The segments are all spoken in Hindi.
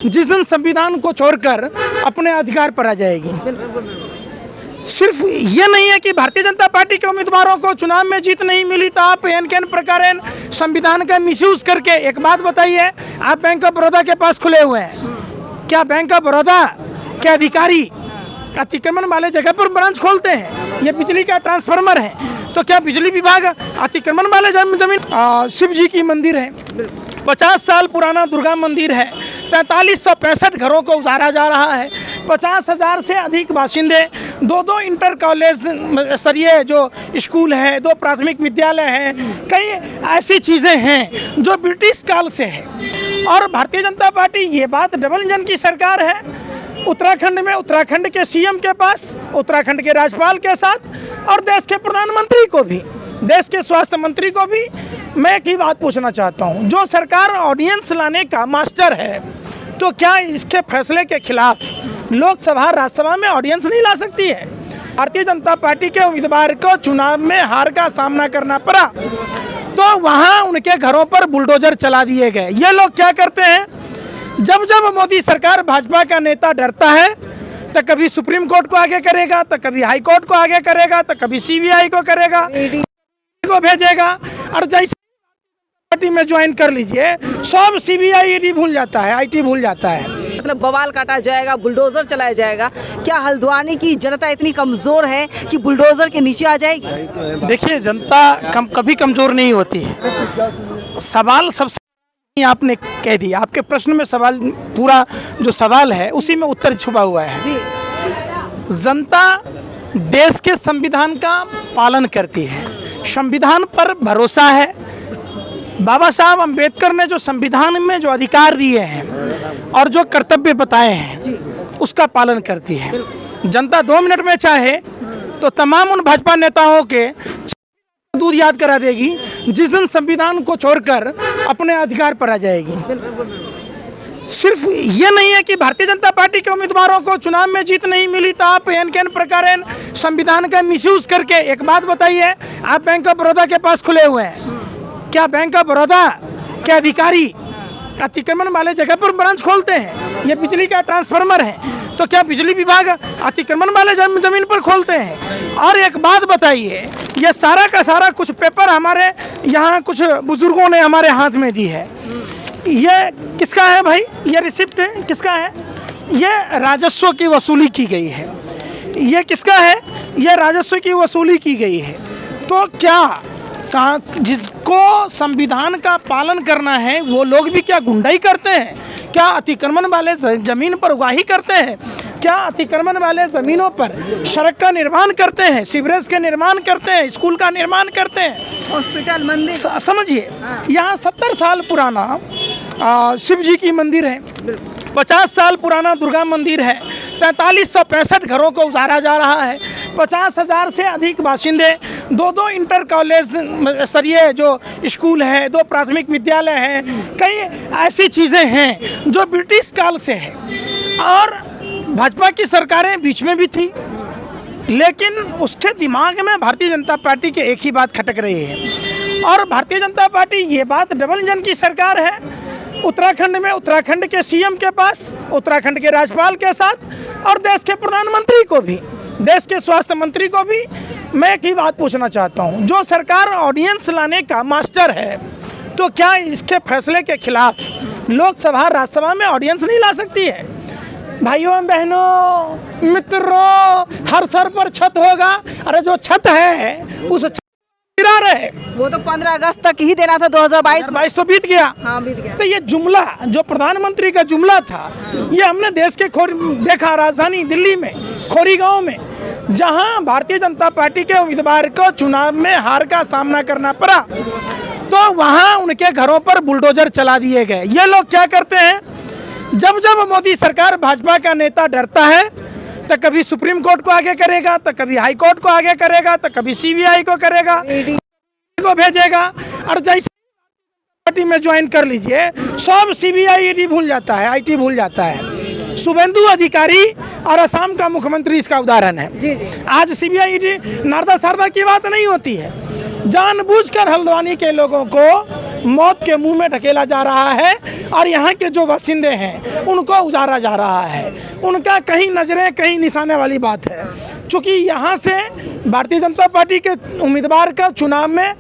जिस दिन संविधान को छोड़कर अपने अधिकार पर आ जाएगी। सिर्फ ये नहीं है कि भारतीय जनता पार्टी के उम्मीदवारों को चुनाव में जीत नहीं मिली तो आप एन केन प्रकार संविधान का मिसयूज करके, एक बात बताइए, आप बैंक ऑफ बड़ौदा के पास खुले हुए हैं, क्या बैंक ऑफ बड़ौदा के अधिकारी अतिक्रमण वाले जगह पर ब्रांच खोलते हैं? ये बिजली का ट्रांसफार्मर है तो क्या बिजली विभाग अतिक्रमण वाले जमीन? शिव जी की मंदिर है, 50 साल पुराना दुर्गा मंदिर है, 4365 घरों को उजाड़ा जा रहा है, 50,000 से अधिक बाशिंदे, दो इंटर कॉलेज स्तरीय जो स्कूल है, 2 प्राथमिक विद्यालय हैं, कई ऐसी चीज़ें हैं जो ब्रिटिश काल से है। और भारतीय जनता पार्टी, ये बात डबल इंजन की सरकार है। उत्तराखंड में उत्तराखंड के सीएम के पास, उत्तराखंड के राज्यपाल के साथ और देश के प्रधानमंत्री को भी, देश के स्वास्थ्य मंत्री को भी मैं एक ही बात पूछना चाहता हूं, जो सरकार ऑडियंस लाने का मास्टर है तो क्या इसके फैसले के खिलाफ लोकसभा राज्यसभा में ऑडियंस नहीं ला सकती है? भारतीय जनता पार्टी के उम्मीदवार को चुनाव में हार का सामना करना पड़ा तो वहां उनके घरों पर बुलडोजर चला दिए गए। ये लोग क्या करते हैं, जब जब मोदी सरकार, भाजपा का नेता डरता है तो कभी सुप्रीम कोर्ट को आगे करेगा, तो कभी हाई कोर्ट को आगे करेगा, तो कभी सीबीआई को करेगा, को भेजेगा। और जैसे पार्टी में ज्वाइन कर लीजिए, सब सीबीआई ईडी भूल जाता है, आईटी भूल जाता है। मतलब बवाल काटा जाएगा, बुलडोजर चलाया जाएगा। क्या हल्द्वानी की जनता इतनी कमजोर है कि बुलडोजर के नीचे आ जाएगी? देखिए, जनता कभी कमजोर नहीं होती है। सवाल सबसे आपने कह दिया, आपके प्रश्न में सवाल, पूरा जो सवाल है उसी में उत्तर छुपा हुआ है जी। जनता देश के संविधान का पालन करती है, संविधान पर भरोसा है। बाबा साहब अंबेडकर ने जो संविधान में जो अधिकार दिए हैं और जो कर्तव्य बताए हैं उसका पालन करती है। जनता 2 मिनट में चाहे तो तमाम उन भाजपा नेताओं के दूध याद करा देगी जिस दिन संविधान को छोड़कर अपने अधिकार पर आ जाएगी। सिर्फ ये नहीं है कि भारतीय जनता पार्टी के उम्मीदवारों को चुनाव में जीत नहीं मिली तो आप एन केन प्रकार संविधान का मिसयूज करके, एक बात बताइए, आप बैंक ऑफ बड़ौदा के पास खुले हुए हैं, क्या बैंक ऑफ बड़ौदा के अधिकारी अतिक्रमण वाले जगह पर ब्रांच खोलते हैं? ये बिजली का ट्रांसफार्मर है तो क्या बिजली विभाग अतिक्रमण वाले जमीन पर खोलते हैं? और एक बात बताइए, ये सारा का सारा कुछ पेपर हमारे यहाँ कुछ बुजुर्गों ने हमारे हाथ में दी है, ये किसका है भाई? ये रिसिप्ट किसका है? ये राजस्व की वसूली की गई है। ये किसका है? ये राजस्व की वसूली की गई है। तो क्या जिसको संविधान का पालन करना है वो लोग भी क्या गुंडाई करते हैं? क्या अतिक्रमण वाले जमीन पर उगाही करते हैं? क्या अतिक्रमण वाले जमीनों पर सड़क का निर्माण करते हैं, सीवरेज का निर्माण करते हैं, स्कूल का निर्माण करते हैं, हॉस्पिटल, मंदिर? समझिए, यहाँ 70 साल पुराना शिव जी की मंदिर है, 50 साल पुराना दुर्गा मंदिर है, 4365 घरों को उजाड़ा जा रहा है, 50,000 से अधिक बाशिंदे, 2 इंटर कॉलेज स्तरीय जो स्कूल है, 2 प्राथमिक विद्यालय हैं, कई ऐसी चीज़ें हैं जो ब्रिटिश काल से है। और भाजपा की सरकारें बीच में भी थी, लेकिन उसके दिमाग में भारतीय जनता पार्टी के एक ही बात खटक रही है। और भारतीय जनता पार्टी, ये बात डबल इंजन की सरकार है। उत्तराखंड में उत्तराखंड के सीएम के पास, उत्तराखंड के राज्यपाल के साथ और देश के प्रधानमंत्री को भी, देश के स्वास्थ्य मंत्री को भी मैं एक ही बात पूछना चाहता हूं, जो सरकार ऑडियंस लाने का मास्टर है तो क्या इसके फैसले के खिलाफ लोकसभा राज्यसभा में ऑडियंस नहीं ला सकती है? भाइयों बहनों मित्रों, हर सर पर छत होगा। अरे जो छत है उस गिरा रहे, वो तो 15 अगस्त तक ही देना था, 2022 तो बीत गया। हाँ, बीत गया। तो ये जुमला जो प्रधानमंत्री का जुमला था, ये हमने देश के देखा, राजधानी दिल्ली में खोरी गांव में, जहां भारतीय जनता पार्टी के उम्मीदवार को चुनाव में हार का सामना करना पड़ा तो वहां उनके घरों पर बुलडोजर चला दिए गए। ये लोग क्या करते हैं, जब जब मोदी सरकार, भाजपा का नेता डरता है तो कभी सुप्रीम कोर्ट को आगे करेगा, तो कभी हाई कोर्ट को आगे करेगा, तो कभी सीबीआई को करेगा, को भेजेगा। और जैसे पार्टी में ज्वाइन कर लीजिए, सब सीबीआई ईडी भूल जाता है, आईटी भूल जाता है। शुभेंदु अधिकारी और असम का मुख्यमंत्री इसका उदाहरण है। जी जी। आज सीबीआई ईडी नारदा सारदा की बात नहीं होती है, जानबूझकर हल्द्वानी के लोगों को मौत के मुंह में ढकेला जा रहा है और यहाँ के जो बासिंदे हैं उनको उजारा जा रहा है। उनका कहीं नजरें कहीं निशाने वाली बात है, क्योंकि यहाँ से भारतीय जनता पार्टी के उम्मीदवार का चुनाव में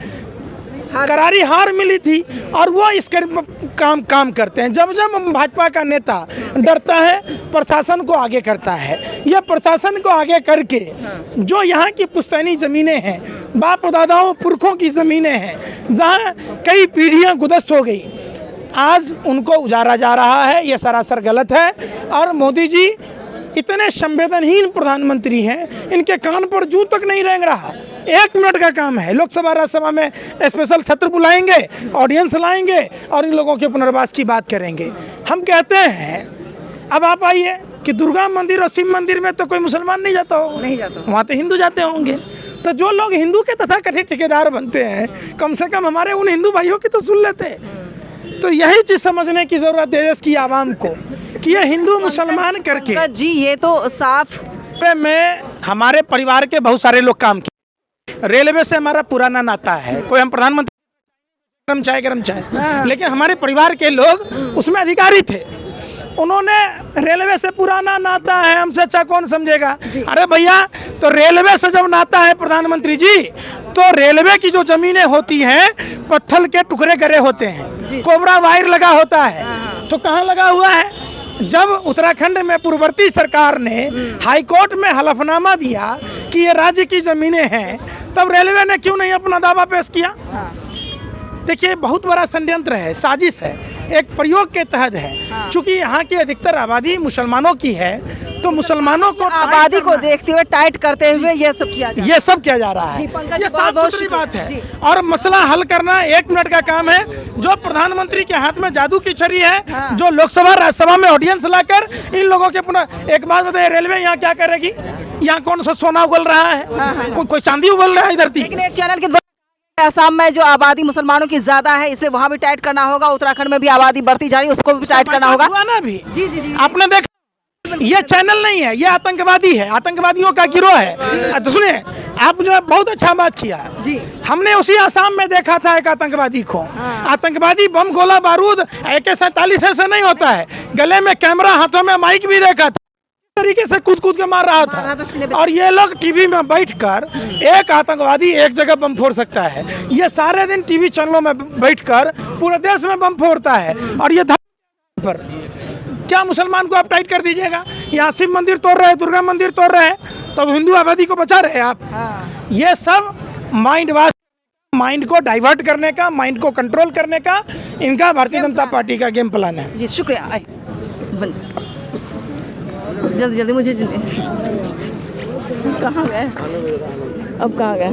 करारी हार मिली थी और वो इस काम करते हैं। जब जब भाजपा का नेता डरता है प्रशासन को आगे करता है। यह प्रशासन को आगे करके जो यहाँ की पुश्तैनी ज़मीनें हैं, बाप दादाओं पुरखों की ज़मीनें हैं, जहाँ कई पीढ़ियाँ गुदस्त हो गई, आज उनको उजारा जा रहा है। ये सरासर गलत है। और मोदी जी इतने संवेदनहीन प्रधानमंत्री हैं, इनके कान पर जूं तक नहीं रेंग रहा। 1 मिनट का काम है, लोकसभा राज्यसभा में स्पेशल सत्र बुलाएंगे, ऑडियंस लाएंगे और इन लोगों के पुनर्वास की बात करेंगे। हम कहते हैं अब आप आइए कि दुर्गा मंदिर और शिव मंदिर में तो कोई मुसलमान नहीं जाता हो, नहीं जाता, वहाँ तो हिंदू जाते होंगे। तो जो लोग हिंदू के तथाकथित ठेकेदार बनते हैं, कम से कम हमारे उन हिंदू भाइयों की तो सुन लेते। तो यही चीज़ समझने की ज़रूरत है देश की आवाम को कि ये हिंदू मुसलमान करके जी ये तो साफ में हमारे परिवार के बहुत सारे लोग काम किए। रेलवे से हमारा पुराना नाता है, कोई हम प्रधानमंत्री गरम चाय, लेकिन हमारे परिवार के लोग उसमें अधिकारी थे। उन्होंने रेलवे से पुराना नाता है, हमसे अच्छा कौन समझेगा। अरे भैया, तो रेलवे से जब नाता है प्रधानमंत्री जी, तो रेलवे की जो जमीनें होती हैं पत्थर के टुकड़े करे होते हैं, कोबरा वायर लगा होता है। तो कहाँ लगा हुआ है? जब उत्तराखंड में पूर्ववर्ती सरकार ने हाई कोर्ट में हलफनामा दिया कि ये राज्य की ज़मीनें हैं, तब रेलवे ने क्यों नहीं अपना दावा पेश किया? देखिए, बहुत बड़ा षड्यंत्र है, साजिश है, एक प्रयोग के तहत है। चूंकि यहाँ की अधिकतर आबादी मुसलमानों की है, तो मुसलमानों को आबादी को देखते हुए टाइट करते हुए ये सब किया जा रहा है। ये साफ सुथरी बात है। और मसला हल करना 1 मिनट का काम है। जो प्रधानमंत्री के हाथ में जादू की छड़ी है, जो लोकसभा राज्यसभा में ऑडियंस लाकर इन लोगों के पुनः एक बात बताइए, रेलवे यहाँ क्या करेगी? यहाँ कौन सा सोना उगल रहा है? कोई चांदी उगल रहा है इधर? लेकिन एक चैनल के असम में जो आबादी मुसलमानों की ज्यादा है, इसलिए वहाँ भी टाइट करना होगा। उत्तराखंड में भी आबादी बढ़ती जा रही है, उसको भी टाइट करना होगा ना भी। जी जी जी, आपने देखा, ये चैनल नहीं है, ये आतंकवादी है, आतंकवादियों का गिरोह है। तो सुनिए, आप जो बहुत अच्छा बात किया जी। हमने उसी आसाम में देखा था एक आतंकवादी को। आतंकवादी बम गोला बारूद AK-47 ऐसे नहीं होता है, गले में कैमरा, हाथों में माइक भी देखा था, तरीके से कूद के मार रहा था। और ये लोग टीवी में बैठकर, एक आतंकवादी एक जगह बम फोड़ सकता है, ये सारे दिन टीवी चैनलों में बैठकर पूरे देश में बम फोड़ता है। और ये पर क्या मुसलमान को आप टाइट कर दीजिएगा? यहाँ शिव मंदिर तोड़ रहे हैं, दुर्गा मंदिर तोड़ रहे हैं, तो हिंदू आबादी को बचा रहे हैं आप। ये सब माइंड को डाइवर्ट करने का, माइंड को कंट्रोल करने का इनका भारतीय जनता पार्टी का गेम प्लान है। जी शुक्रिया। जल्दी जल्दी मुझे कहाँ गए? अब कहाँ गए?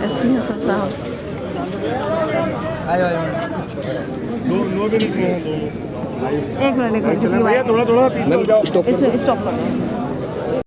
ST हसन साहब, एक मिनट किसी की बात, थोड़ा स्टॉप कर।